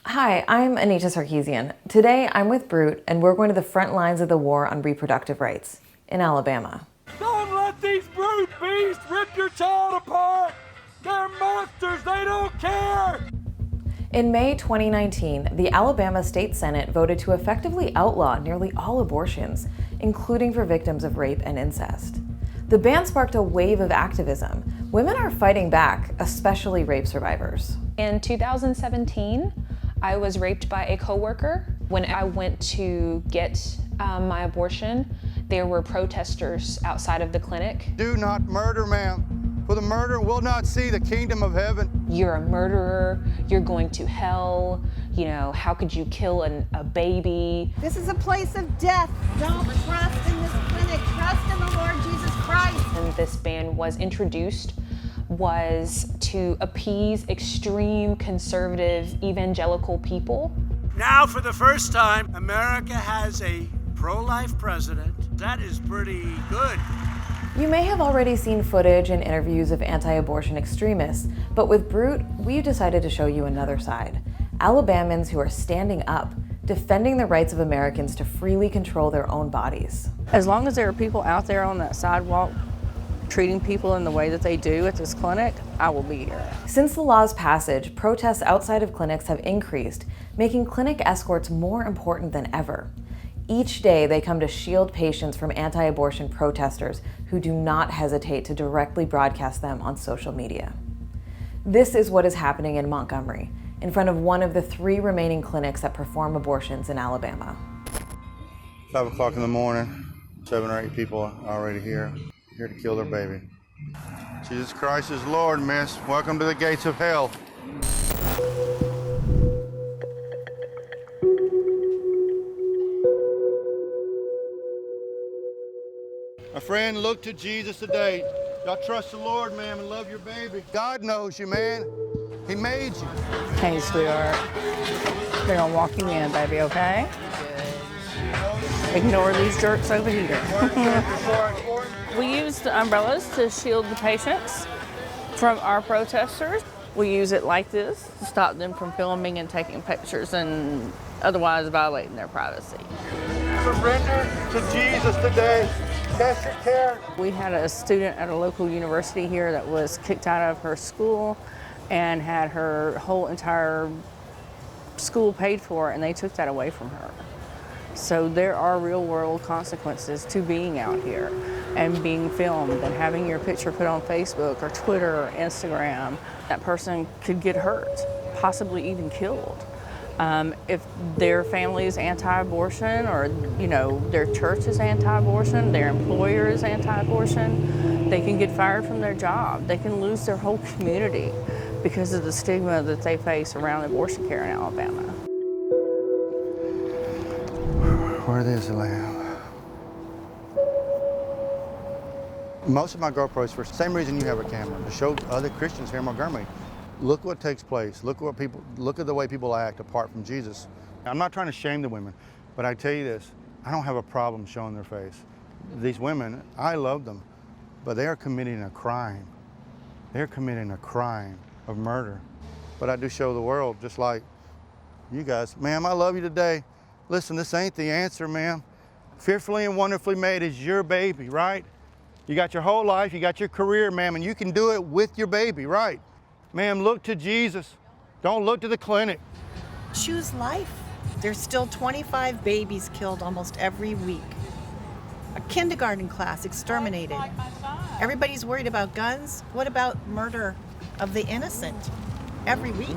Hi, I'm Anita Sarkeesian. Today I'm with Brut, and we're going to the front lines of the war on reproductive rights in Alabama. Don't let these brute beasts rip your child apart! They're monsters, they don't care! In May 2019, the Alabama State Senate voted to effectively outlaw nearly all abortions, including for victims of rape and incest. The ban sparked a wave of activism. Women are fighting back, especially rape survivors. In 2017, I was raped by a coworker. When I went to get my abortion, there were protesters outside of the clinic. Do not murder, ma'am. For the murderer will not see the kingdom of heaven. You're a murderer, you're going to hell, how could you kill a baby? This is a place of death. Don't trust in this clinic, trust in the Lord Jesus Christ. And this ban was introduced was to appease extreme conservative evangelical people. Now, for the first time, America has a pro-life president. That is pretty good. You may have already seen footage and interviews of anti-abortion extremists, but with Brut, we've decided to show you another side. Alabamians who are standing up, defending the rights of Americans to freely control their own bodies. As long as there are people out there on that sidewalk treating people in the way that they do at this clinic, I will be here. Since the law's passage, protests outside of clinics have increased, making clinic escorts more important than ever. Each day, they come to shield patients from anti-abortion protesters who do not hesitate to directly broadcast them on social media. This is what is happening in Montgomery, in front of one of the 3 remaining clinics that perform abortions in Alabama. 5 o'clock in the morning, 7 or 8 people are already here to kill their baby. Jesus Christ is Lord, miss. Welcome to the gates of hell. My friend, look to Jesus today. Y'all trust the Lord, ma'am, and love your baby. God knows you, man. He made you. Hey, sweetheart. They're gonna walk you in, baby, okay? Ignore these jerks over here. We use the umbrellas to shield the patients from our protesters. We use it like this to stop them from filming and taking pictures and otherwise violating their privacy. Surrender to Jesus today. Cast your care. We had a student at a local university here that was kicked out of her school and had her whole entire school paid for, and they took that away from her. So there are real world consequences to being out here and being filmed and having your picture put on Facebook or Twitter or Instagram. That person could get hurt, possibly even killed. If their family is anti-abortion or, their church is anti-abortion, their employer is anti-abortion, they can get fired from their job. They can lose their whole community because of the stigma that they face around abortion care in Alabama. Where is the lamb? Most of my GoPros, for the same reason you have a camera, to show other Christians here in Montgomery, look what takes place. Look at the way people act apart from Jesus. I'm not trying to shame the women, but I tell you this, I don't have a problem showing their face. These women, I love them, but they are committing a crime. They're committing a crime of murder. But I do show the world, just like you guys. Ma'am, I love you today. Listen, this ain't the answer, ma'am. Fearfully and wonderfully made is your baby, right? You got your whole life, you got your career, ma'am, and you can do it with your baby, right? Ma'am, look to Jesus. Don't look to the clinic. Choose life. There's still 25 babies killed almost every week. A kindergarten class exterminated. Everybody's worried about guns. What about murder of the innocent every week?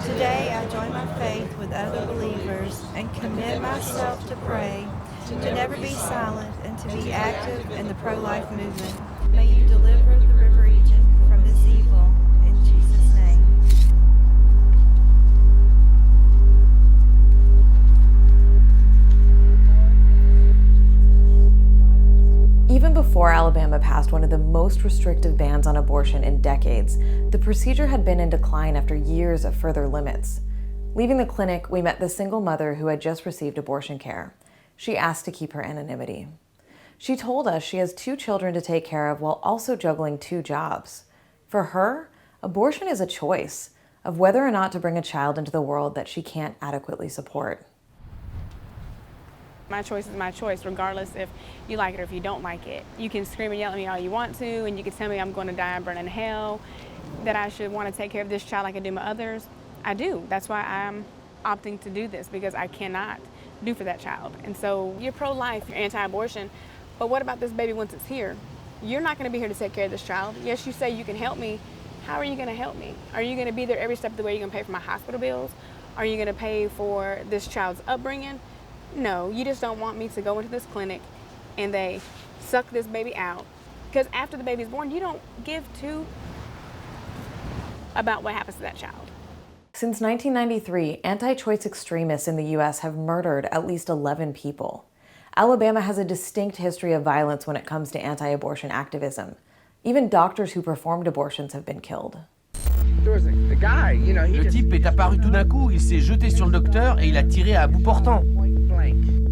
Today I join my faith with other believers and commit myself to pray, to never be silent, and to be active in the pro-life movement. May you deliver the river region from this evil, in Jesus' name. Even before Alabama passed one of the most restrictive bans on abortion in decades, the procedure had been in decline after years of further limits. Leaving the clinic, we met the single mother who had just received abortion care. She asked to keep her anonymity. She told us she has 2 children to take care of while also juggling 2 jobs. For her, abortion is a choice, of whether or not to bring a child into the world that she can't adequately support. My choice is my choice, regardless if you like it or if you don't like it. You can scream and yell at me all you want to, and you can tell me I'm going to die and burn in hell, that I should want to take care of this child like I do my others. I do. That's why I'm opting to do this, because I cannot do for that child. And so you're pro-life, you're anti-abortion, but what about this baby once it's here? You're not going to be here to take care of this child. Yes, you say you can help me. How are you going to help me? Are you going to be there every step of the way? Are you going to pay for my hospital bills? Are you going to pay for this child's upbringing? No, you just don't want me to go into this clinic and they suck this baby out. Because after the baby's born, you don't give two about what happens to that child. Since 1993, anti-choice extremists in the U.S. have murdered at least 11 people. Alabama has a distinct history of violence when it comes to anti-abortion activism. Even doctors who performed abortions have been killed. Le type est apparu tout d'un coup, il s'est jeté sur le docteur et il a tiré à bout portant.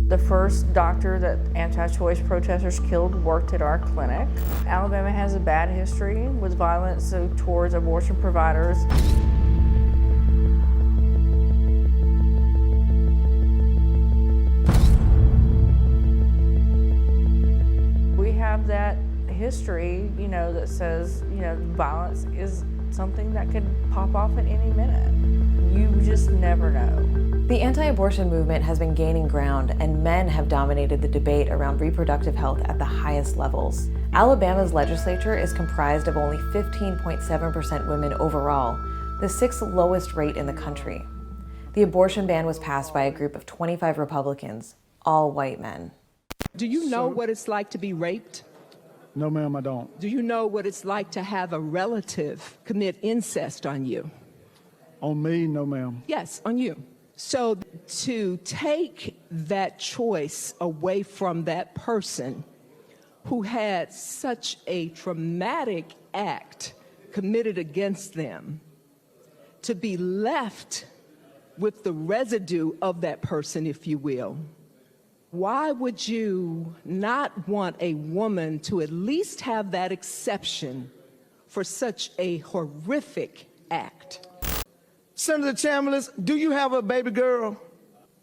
The first doctor that anti-choice protesters killed worked at our clinic. Alabama has a bad history with violence towards abortion providers. We have that history, that says, violence is something that could pop off at any minute. You just never know. The anti-abortion movement has been gaining ground, and men have dominated the debate around reproductive health at the highest levels. Alabama's legislature is comprised of only 15.7% women overall, the sixth lowest rate in the country. The abortion ban was passed by a group of 25 Republicans, all white men. Do you know what it's like to be raped? No, ma'am, I don't. Do you know what it's like to have a relative commit incest on you? On me, no, ma'am. Yes, on you. So to take that choice away from that person who had such a traumatic act committed against them, to be left with the residue of that person, if you will, why would you not want a woman to at least have that exception for such a horrific act? Senator Chambliss, do you have a baby girl?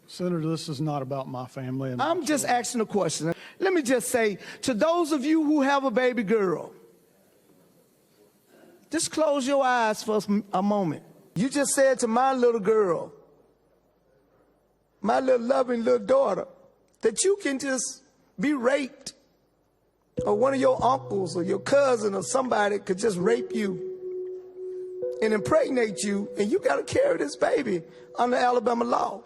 Senator, this is not about my family. I'm just asking a question. Let me just say, to those of you who have a baby girl, just close your eyes for a moment. You just said to my little girl, my little loving little daughter, that you can just be raped, or one of your uncles or your cousin or somebody could just rape you and impregnate you, and you got to carry this baby under Alabama law.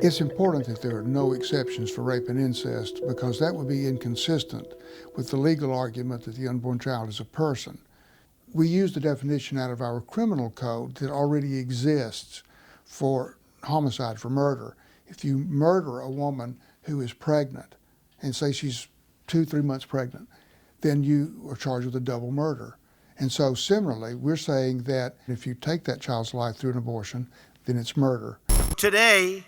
It's important that there are no exceptions for rape and incest, because that would be inconsistent with the legal argument that the unborn child is a person. We use the definition out of our criminal code that already exists for homicide, for murder. If you murder a woman who is pregnant, and say she's 2-3 months pregnant, then you are charged with a double murder. And so similarly, we're saying that if you take that child's life through an abortion, then it's murder. Today,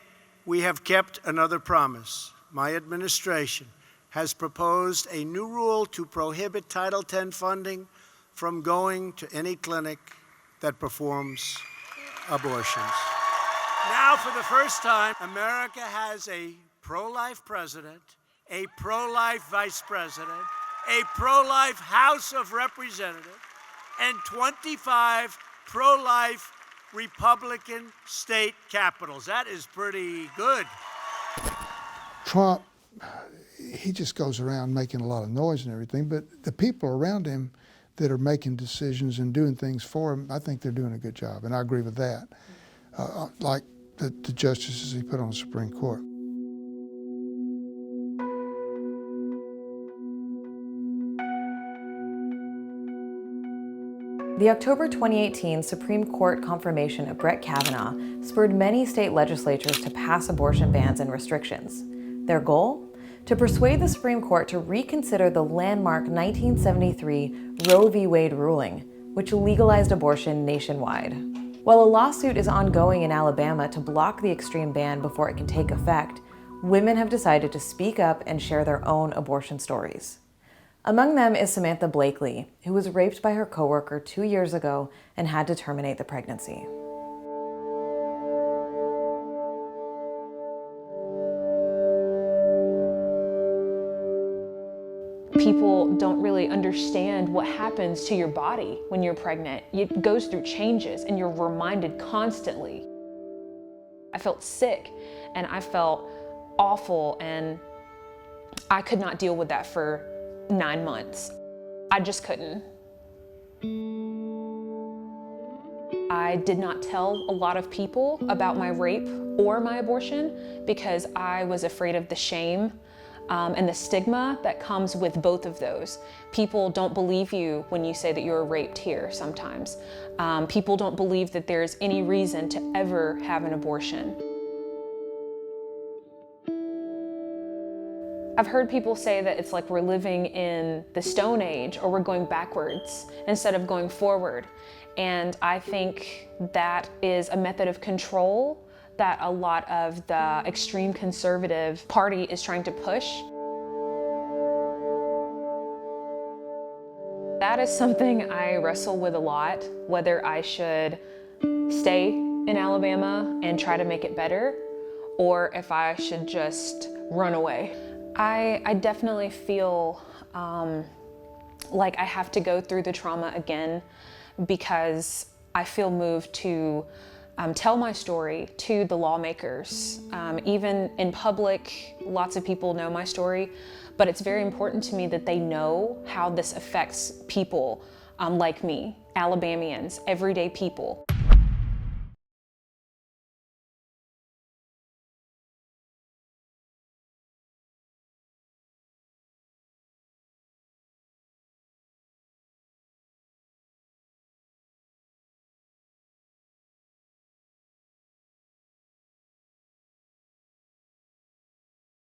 we have kept another promise. My administration has proposed a new rule to prohibit Title X funding from going to any clinic that performs abortions. Now, for the first time, America has a pro-life president, a pro-life vice president, a pro-life House of Representatives, and 25 pro-life Republican state capitals. That is pretty good. Trump, he just goes around making a lot of noise and everything, but the people around him that are making decisions and doing things for him, I think they're doing a good job, and I agree with that. Like the justices he put on the Supreme Court. The October 2018 Supreme Court confirmation of Brett Kavanaugh spurred many state legislatures to pass abortion bans and restrictions. Their goal? To persuade the Supreme Court to reconsider the landmark 1973 Roe v. Wade ruling, which legalized abortion nationwide. While a lawsuit is ongoing in Alabama to block the extreme ban before it can take effect, women have decided to speak up and share their own abortion stories. Among them is Samantha Blakely, who was raped by her coworker 2 years ago and had to terminate the pregnancy. People don't really understand what happens to your body when you're pregnant. It goes through changes and you're reminded constantly. I felt sick and I felt awful, and I could not deal with that for 9 months. I just couldn't. I did not tell a lot of people about my rape or my abortion because I was afraid of the shame and the stigma that comes with both of those. People don't believe you when you say that you're raped here sometimes. People don't believe that there's any reason to ever have an abortion. I've heard people say that it's like we're living in the Stone Age, or we're going backwards instead of going forward. And I think that is a method of control that a lot of the extreme conservative party is trying to push. That is something I wrestle with a lot, whether I should stay in Alabama and try to make it better, or if I should just run away. I definitely feel like I have to go through the trauma again, because I feel moved to tell my story to the lawmakers. Even in public, lots of people know my story, but it's very important to me that they know how this affects people like me, Alabamians, everyday people.